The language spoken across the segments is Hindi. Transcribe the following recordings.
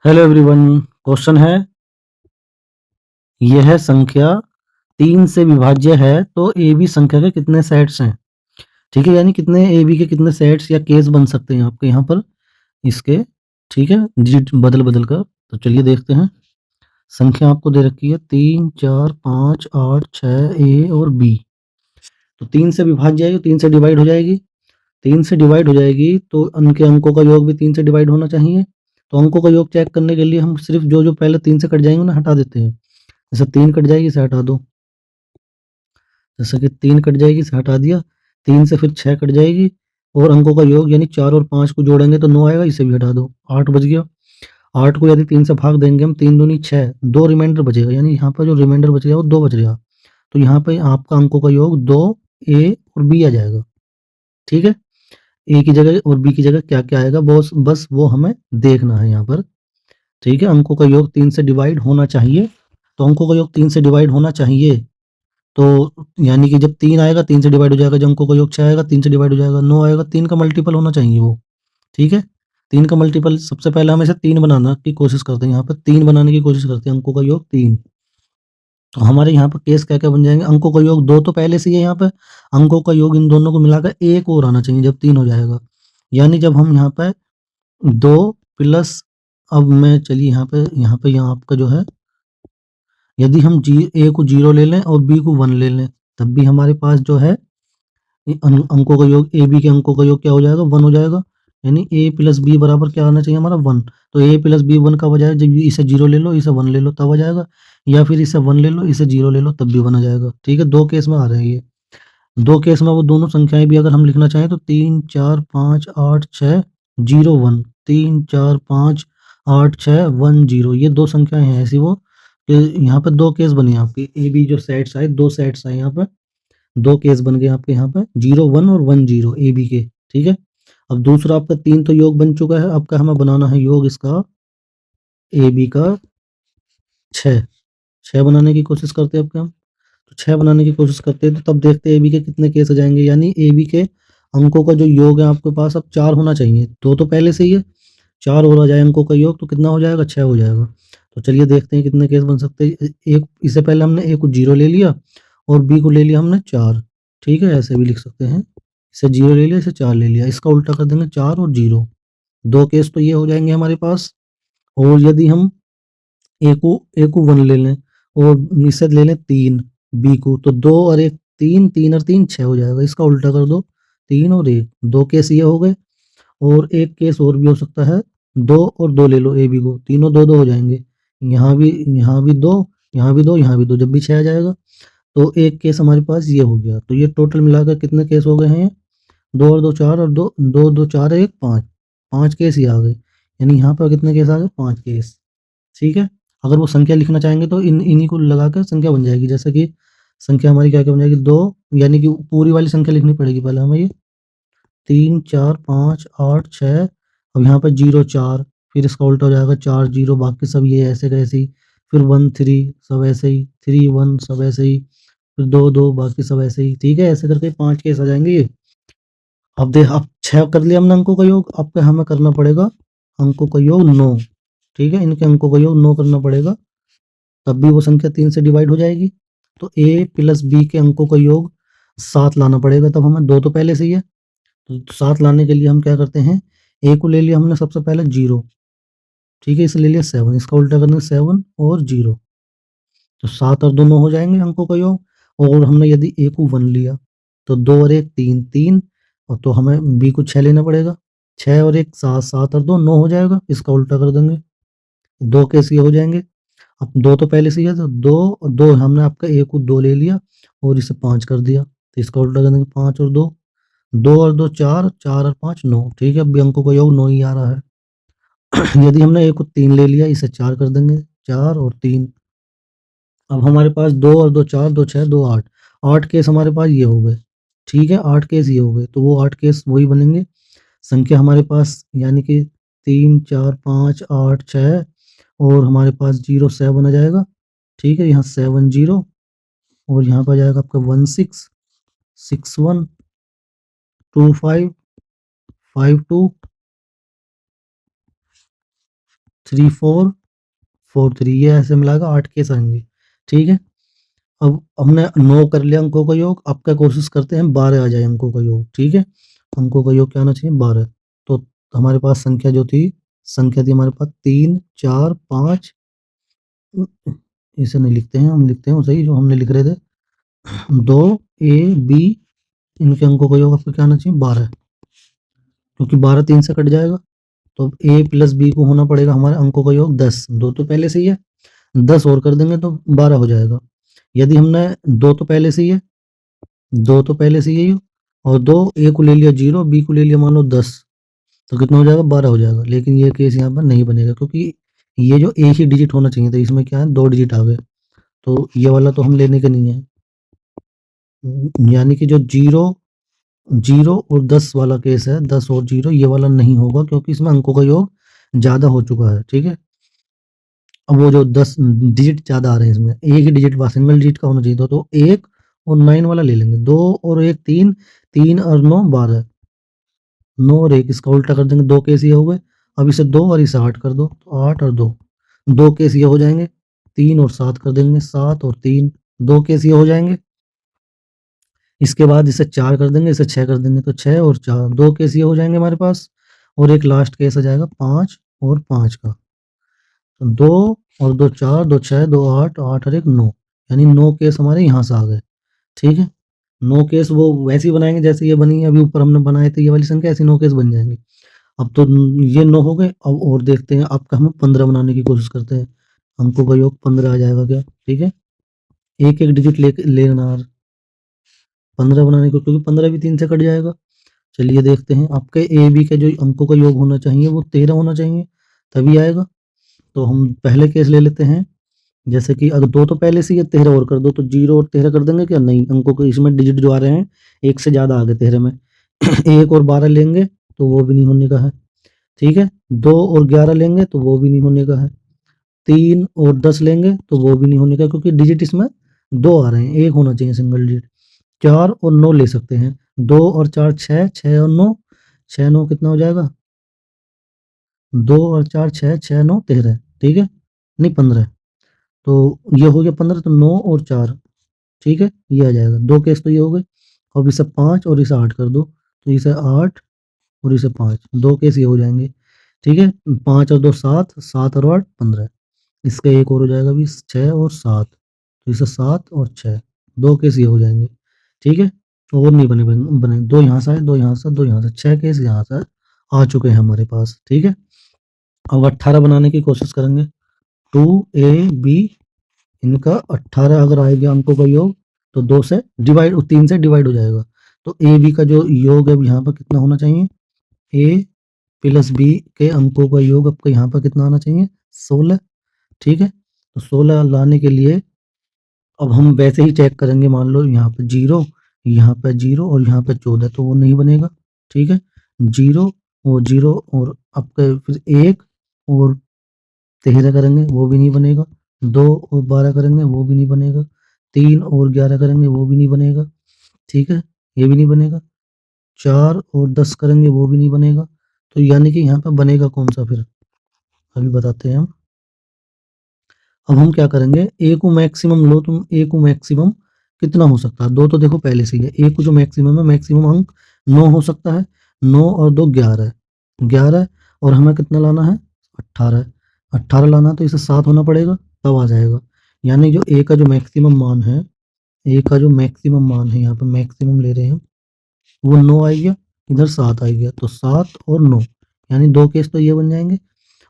Hello everyone. क्वेश्चन है, यह संख्या 3 से विभाज्य है तो ए बी संख्या के कितने सेट्स हैं। ठीक है, यानी कितने ए बी के कितने सेट्स या केस बन सकते हैं आपके यहाँ पर इसके। ठीक है, डिजिट बदल बदल कर। तो चलिए देखते हैं। संख्या आपको दे रखी है 3, 4, 5, 8, 6 ए और बी। तो 3 से विभाज्य है, 3 से डिवाइड हो जाएगी। 3 से डिवाइड हो जाएगी तो उनके अंकों का योग भी 3 से डिवाइड होना चाहिए। तो अंकों का योग चेक करने के लिए हम सिर्फ जो जो पहले 3 से कट जाएंगे उन्हें हटा देते हैं। जैसे 3 कट जाएगी, इसे हटा दो। जैसे कि 3 कट जाएगी, इसे हटा दिया। 3 से फिर 6 कट जाएगी और अंकों का योग यानी 4 और 5 को जोड़ेंगे तो 9 आएगा, इसे भी हटा दो। 8 बच गया। 8 को यदि 3 से भाग देंगे हम, 3 दूनी 6, 2 रिमाइंडर बचेगा, यानी यहाँ पर जो रिमाइंडर बच गया वो 2 बच गया। तो यहाँ पे आपका अंकों का योग 2 ए और बी आ जाएगा। ठीक है, ए की जगह और बी की जगह क्या क्या आएगा बस वो हमें देखना है यहाँ पर। ठीक है, अंकों का योग 3 से डिवाइड होना चाहिए। तो अंकों का योग 3 से डिवाइड होना चाहिए। तो यानी कि जब 3 आएगा 3 से डिवाइड हो जाएगा, जब अंकों का योग 6 आएगा 3 से डिवाइड हो जाएगा, 9 आएगा, 3 का मल्टीपल होना चाहिए वो। ठीक है, 3 का मल्टीपल सबसे पहले हम इसे 3 बनाना की कोशिश करते हैं। यहाँ पर 3 बनाने की कोशिश करते हैं, अंकों का योग 3। तो हमारे यहाँ पर केस क्या क्या बन जाएंगे। अंकों का योग 2 तो पहले से ही है, यहाँ पे अंकों का योग इन दोनों को मिलाकर 1 और आना चाहिए जब 3 हो जाएगा। यानी जब हम यहाँ पे 2 प्लस, अब मैं चलिए यहाँ आपका जो है, यदि हम ए को 0 ले लें और बी को 1 ले लें, तब भी हमारे पास जो है अंकों का योग, ए बी के अंकों का योग क्या हो जाएगा, 1 हो जाएगा। यानी ए प्लस बी बराबर क्या आना चाहिए हमारा, 1। तो ए प्लस बी 1 कब आ जाएगा, जब इसे 0 ले लो, इसे 1 ले लो, तब आ जाएगा। या फिर इसे 1 ले लो, इसे 0 ले लो, तब भी 1 आ जाएगा। ठीक है, दो केस में आ रहे हैं ये। दो केस में वो दोनों संख्याएं भी अगर हम लिखना चाहें तो 3, 4, 5, 8, 6, 0, 1, 3, 4, 5, 8, 6, 1, 0, ये दो संख्याएं हैं ऐसी वो कि यहाँ पे दो केस बने आपके ए बी जो सेट्स आए, दो सेट्स आए यहाँ पे। दो केस बन गए आपके यहाँ पे 0, 1 और 1, 0 ए बी के। ठीक है, अब दूसरा आपका 3 तो योग बन चुका है, आपका हमें बनाना है योग इसका ए बी का 6। 6 बनाने की कोशिश करते हैं आपके हम। तो 6 बनाने की कोशिश करते हैं, तो तब देखते हैं ए बी के कितने केस आ जाएंगे। यानी ए बी के अंकों का जो योग है आपके पास अब 4 होना चाहिए। 2 तो पहले से ही है, 4 और आ जाए अंकों का योग तो कितना हो जाएगा, 6 हो जाएगा। तो चलिए देखते हैं कितने केस बन सकते हैं। एक, इससे पहले हमने ए को 0 ले लिया और बी को ले लिया हमने 4। ठीक है, ऐसे भी लिख सकते हैं। इसे 0 ले लिया, इसे 4 ले लिया, इसका उल्टा कर देंगे 4 और 0। दो केस तो ये हो जाएंगे हमारे पास। और यदि हम ए को 1 ले लें और इसे ले लें 3, बी को, तो 2 और 1 3, 3 और 3 6 हो जाएगा, इसका उल्टा कर दो 3 और 1। दो केस ये हो गए। और एक केस और भी हो सकता है, 2 और 2 ले लो ए बी को, तीनों 2 2 हो जाएंगे। यहाँ भी 2, यहाँ भी 2, यहाँ भी 2, जब भी 6 आ जाएगा। तो एक केस हमारे पास ये हो गया। तो ये टोटल मिलाकर कितने केस हो गए हैं, 2 और 2 4 और 2 2 2 4 1 5, 5 केस ही आ गए। यानी यहाँ पर कितने केस आ गए, 5 केस। ठीक है, अगर वो संख्या लिखना चाहेंगे तो इन्हीं को लगाकर संख्या बन जाएगी। जैसे कि संख्या हमारी क्या क्या बन जाएगी, 2, यानी कि पूरी वाली संख्या लिखनी पड़ेगी पहले हमें। ये 3, 4, 5, 8, 6, अब यहाँ पर 0 4, फिर इसका उल्टा हो जाएगा 4 0, बाकी सब ये ऐसे का ऐसे ही। फिर 1 3 सब ऐसे ही, 3 1 सब ऐसे ही, फिर 2 2 बाकी सब ऐसे ही। ठीक है, ऐसे करके 5 केस आ जाएंगे ये। अब 6 कर लिया हमने अंकों का योग, अब क्या हमें करना पड़ेगा, अंकों का योग 9। ठीक है, इनके अंकों का योग 9 करना पड़ेगा, तब भी वो संख्या 3 से डिवाइड हो जाएगी। तो ए प्लस बी के अंकों का योग 7 लाना पड़ेगा, तब हमें 2 तो पहले से ही है। तो 7 लाने के लिए हम क्या करते हैं, ए को ले लिया हमने सबसे पहले 0। ठीक है, इसे ले लिया 7, इसका उल्टा करना 7 और 0। तो 7 और 2 9 हो जाएंगे अंकों का योग। और हमने यदि ए को 1 लिया तो 2 और 1 3 3, और तो हमें बी को 6 लेना पड़ेगा। 6 और 1 7, 7 और 2 9 हो जाएगा, इसका उल्टा कर देंगे। दो केस ये हो जाएंगे। अब 2 तो पहले से ही है, तो 2 हमने आपका ए को 2 ले लिया और इसे 5 कर दिया, तो इसका उल्टा कर देंगे 5 और 2, 2 और 2 4, 4 और 5 9। ठीक है, अब भी अंकों का योग 9 ही आ रहा है। यदि हमने ए को 3 ले लिया, इसे 4 कर देंगे, 4 और 3। अब हमारे पास 2 और 2 4, 2 6, 2 8, 8 केस हमारे पास ये हो गए। ठीक है, 8 केस ये हो गए, तो वो 8 केस वही बनेंगे। संख्या हमारे पास यानी कि 3 4 5 8 6, और हमारे पास 0 7 आ जाएगा। ठीक है, यहाँ 7 0, और यहाँ पर आ जाएगा आपका 1 6 6 1 2 5 5 2 3 4 4 3 ये ऐसे मिलाकर 8 केस आएंगे। ठीक है, अब हमने 9 कर लिया अंकों का योग। अब क्या कोशिश करते हैं 12 आ जाए अंकों का योग। ठीक है, अंकों का योग क्या आना चाहिए 12। तो हमारे पास संख्या थी हमारे पास 3 4 5। इसे नहीं लिखते हैं, हम लिखते हैं वो सही जो हमने लिख रहे थे 2 ए बी। इनके अंकों का योग आपका क्या आना चाहिए 12, क्योंकि 12 3 से कट जाएगा। तो अब ए प्लस बी को होना पड़ेगा हमारे अंकों का योग 10। 2 तो पहले से ही है, 10 और कर देंगे तो 12 हो जाएगा। यदि हमने 2 तो पहले से ही है, 2 तो पहले से ही है, और 2 ए को ले लिया 0, बी को ले लिया मान लो 10, तो कितना हो जाएगा 12 हो जाएगा। लेकिन ये केस यहाँ पर नहीं बनेगा, क्योंकि ये जो एक ही डिजिट होना चाहिए था इसमें क्या है 2 डिजिट आ गए, तो ये वाला तो हम लेने के नहीं है। यानी कि जो 0 0 और 10 वाला केस है, 10 और 0 ये वाला नहीं होगा, क्योंकि इसमें अंकों का योग ज़्यादा हो चुका है। ठीक है, अब वो जो 10 डिजिट ज़्यादा आ रहे हैं इसमें, एक ही डिजिट बस सिंगल डिजिट का होना चाहिए था, तो 1 और 9 वाला ले लेंगे। 2 और 1 3, 3 और 9 12, 9 और 1 इसका उल्टा कर देंगे, 2 केस ये हो गए। अब इसे 2 और इसे 8 कर दो, तो 8 और 2, 2 केस ये हो जाएंगे। 3 और 7 कर देंगे, 7 और 3, 2 केस ये हो जाएंगे। इसके बाद इसे 4 कर देंगे, इसे 6 कर देंगे, तो 6 और 4, 2 केस ये हो जाएंगे हमारे पास। और एक लास्ट केस आ जाएगा 5 और 5 का, तो 2 और 2 4, 2 6, 2 8, 8 और 1 9, यानी 9 केस हमारे यहाँ से आ गए। ठीक है, 9 केस वो वैसे ही बनाएंगे जैसे ये बनी है अभी ऊपर हमने बनाए थे, ये वाली संख्या ऐसी 9 केस बन जाएंगे। अब तो ये 9 हो गए। अब और देखते हैं, अब हम 15 बनाने की कोशिश करते हैं, अंकों का योग 15 आ जाएगा क्या। ठीक है, एक एक डिजिट लेना 15 बनाने को, क्योंकि 15 भी 3 से कट जाएगा। चलिए देखते हैं, आपके ए बी के जो अंकों का योग होना चाहिए वो 13 होना चाहिए, तभी आएगा। तो हम पहले केस ले लेते हैं, जैसे कि अगर 2 तो पहले से ही है, 13 और कर दो, तो 0 और 13 कर देंगे क्या, नहीं, अंकों को इसमें डिजिट जो आ रहे हैं एक से ज़्यादा आ गए 13 में। 1 और 12 लेंगे तो वो भी नहीं होने का है। ठीक है, 2 और 11 लेंगे तो वो भी नहीं होने का है। 3 और 10 लेंगे तो वो भी नहीं होने का, क्योंकि डिजिट इसमें 2 आ रहे हैं, एक होना चाहिए सिंगल डिजिट। 4 और 9 ले सकते हैं, 2 और 4 6, 6 और 9, 6 9 कितना हो जाएगा, 2 और 4 6, 6 9 13। ठीक है, नहीं 15, तो ये हो गया 15, तो 9 और 4, ठीक है, ये आ जाएगा। 2 केस तो ये हो गए। अब इसे 5 और इसे 8 कर दो, तो इसे 8 और इसे 5, 2 केस ये हो जाएंगे। ठीक है, 5 और 2 7, 7 और 8 15, इसका एक और हो जाएगा 20, 6 और 7, तो इसे 7 और 6, 2 केस ये हो जाएंगे। ठीक है, और नहीं बने बने, 2 यहाँ से आए, 2 यहाँ से, 2 यहाँ से, 6 केस यहाँ से आ चुके हैं हमारे पास। ठीक है, अब 18 बनाने की कोशिश करेंगे। 2 ए बी, इनका 18 अगर आएगा अंकों का योग, तो 2 से डिवाइड, 3 से डिवाइड हो जाएगा। तो ए बी का जो योग है यहाँ पर कितना होना चाहिए, ए प्लस बी के अंकों का योग आपका यहाँ पर कितना आना चाहिए 16। ठीक है, तो 16 लाने के लिए अब हम वैसे ही चेक करेंगे, मान लो यहाँ पे 0, यहाँ पे 0 और यहाँ पे 14, तो वो नहीं बनेगा। ठीक है, 0 और 0 और आपका फिर 1 और 13 करेंगे वो भी नहीं बनेगा। 2 और 12 करेंगे वो भी नहीं बनेगा। 3 और 11 करेंगे वो भी नहीं बनेगा। ठीक है, ये भी नहीं बनेगा। 4 और 10 करेंगे वो भी नहीं बनेगा। तो यानी कि यहाँ पे बनेगा कौन-सा फिर? अभी बताते हैं हम। अब हम क्या करेंगे, ए को मैक्सिमम लो तुम, ए को मैक्सिमम कितना हो सकता है? 2 तो देखो पहले से ही है। ए को जो मैक्सिमम है, मैक्सिमम अंक 9 हो सकता है। 9 और 2 11, 11 और हमें कितना लाना है 18, 18 लाना है, तो इसे 7 होना पड़ेगा, तब आ जाएगा। यानी जो ए का जो मैक्सिमम मान है, ए का जो मैक्सिमम मान है, यहाँ पे मैक्सिमम ले रहे हैं हम, वो 9 आ गया, इधर 7 आ गया, तो 7 और 9, यानी 2 केस तो ये बन जाएंगे,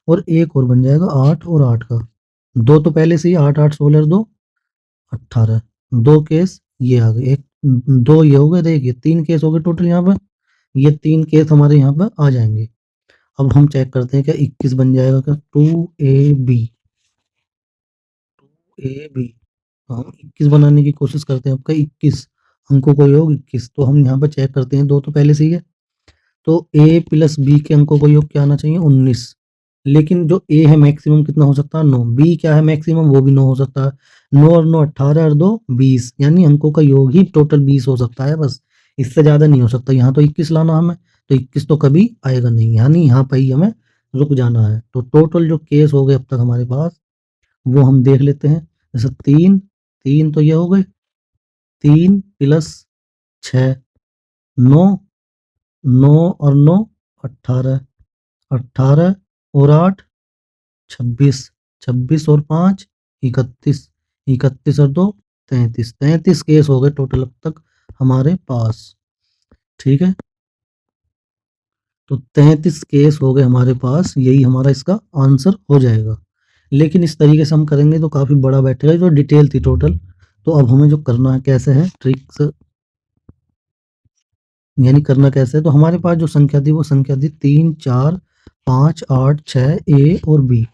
और एक और बन जाएगा 8 और 8 का। 2 तो पहले से ही 8 8 16 और 2 18, 2 केस ये आ गए, एक 2 ये हो गए, देखिए 3 केस हो गए टोटल यहाँ पे। ये 3 केस हमारे यहाँ पे आ जाएंगे। अब हम चेक करते हैं क्या 21 बन जाएगा क्या, 2ab, 2ab। तो हम 21 बनाने की कोशिश करते हैं, आपका 21 अंकों का योग 21, तो हम यहाँ पे चेक करते हैं, 2 तो पहले से ही है, तो a प्लस बी के अंकों का योग क्या आना चाहिए 19। लेकिन जो a है मैक्सिमम कितना हो सकता है 9, b क्या है मैक्सिमम वो भी 9 हो सकता है। 9 और 9 18 और 2 20, यानी अंकों का योग ही टोटल 20 हो सकता है बस, इससे ज़्यादा नहीं हो सकता। यहाँ तो 21 लाना हमें, तो 21 तो कभी आएगा नहीं, यानी यहाँ पर ही हमें रुक जाना है। तो टोटल जो केस हो गए अब तक हमारे पास, वो हम देख लेते हैं। जैसे 3, 3 तो ये हो गए, 3 प्लस 6 9, 9 और 9 18, 18 और 8 26, 26 और 5 31, 31 और 2 33, 33 केस हो गए टोटल अब तक हमारे पास। ठीक है, तो 33 केस हो गए हमारे पास, यही हमारा इसका आंसर हो जाएगा। लेकिन इस तरीके से हम करेंगे तो काफ़ी बड़ा बैठेगा, जो डिटेल थी टोटल। तो अब हमें जो करना है कैसे है ट्रिक्स, यानी करना कैसे है, तो हमारे पास जो संख्या थी वो संख्या थी 3 4 5 8 6 ए और बी।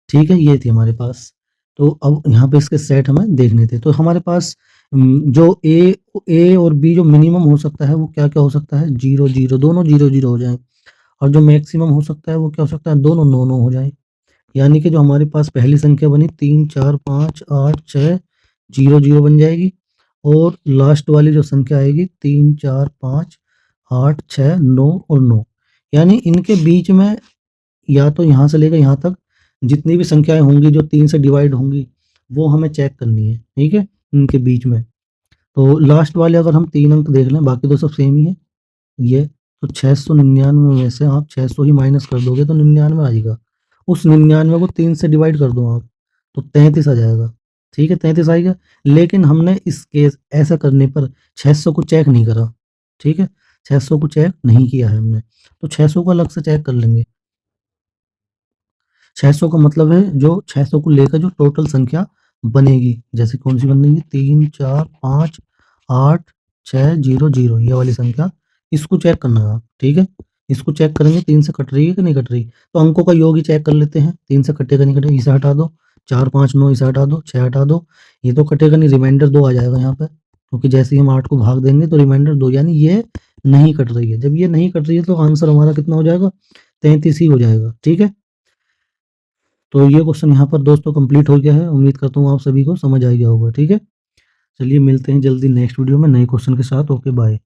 ठीक है, ये थी हमारे पास। तो अब यहाँ पे इसके सेट हमें देखने थे। तो हमारे पास जो ए और बी जो मिनिमम हो सकता है वो क्या-क्या हो सकता है, 0 0 दोनों 0 0 हो जाएँ, और जो मैक्सिमम हो सकता है वो क्या हो सकता है, दोनों 9 9 हो जाएँ। यानी कि जो हमारे पास पहली संख्या बनी 3 4 5 8 6 0 0 बन जाएगी, और लास्ट वाली जो संख्या आएगी 3 4 5 8 6 9 और 9। यानी इनके बीच में, या तो यहाँ से लेकर यहाँ तक जितनी भी संख्याएँ होंगी जो 3 से डिवाइड होंगी, वो हमें चेक करनी है, ठीक है? इनके बीच में। तो लास्ट वाले अगर हम 3 अंक देख लें, बाकी तो सब सेम ही है, ये। तो 699 में से आप 600 ही माइनस कर दोगे तो 99 आएगा। उस 99 को 3 से डिवाइड कर दो आप, तो 33 आ जाएगा। ठीक है, 33 आएगा। लेकिन हमने इस केस ऐसा करने पर 600 को चेक नहीं करा, ठीक है? 600 को चेक नहीं किया है हमने, तो 600 को अलग से चेक कर लेंगे। 600 का मतलब है जो 600 को लेकर जो टोटल संख्या बनेगी, जैसे कौन-सी बनेगी, 3 4 5 8 6 0 0, ये वाली संख्या, इसको चेक करना है आप, ठीक है? इसको चेक करेंगे 3 से कट रही है कि नहीं कट रही। तो अंकों का योग ही चेक कर लेते हैं, 3 से कटेगा नहीं कटेगा, इसे हटा दो, 4 5 9 इसे हटा दो, 6 हटा दो, ये तो कटेगा नहीं, रिमाइंडर 2 आ जाएगा यहाँ पे, क्योंकि जैसे ही हम 8 को भाग देंगे तो रिमाइंडर 2, यानी ये नहीं कट रही है। जब ये नहीं कट रही है तो आंसर हमारा कितना हो जाएगा, 33 ही हो जाएगा, ठीक है? तो ये क्वेश्चन यहाँ पर दोस्तों कंप्लीट हो गया है। उम्मीद करता हूँ आप सभी को समझ आ गया होगा, ठीक है? चलिए मिलते हैं जल्दी नेक्स्ट वीडियो में नए क्वेश्चन के साथ। Okay bye.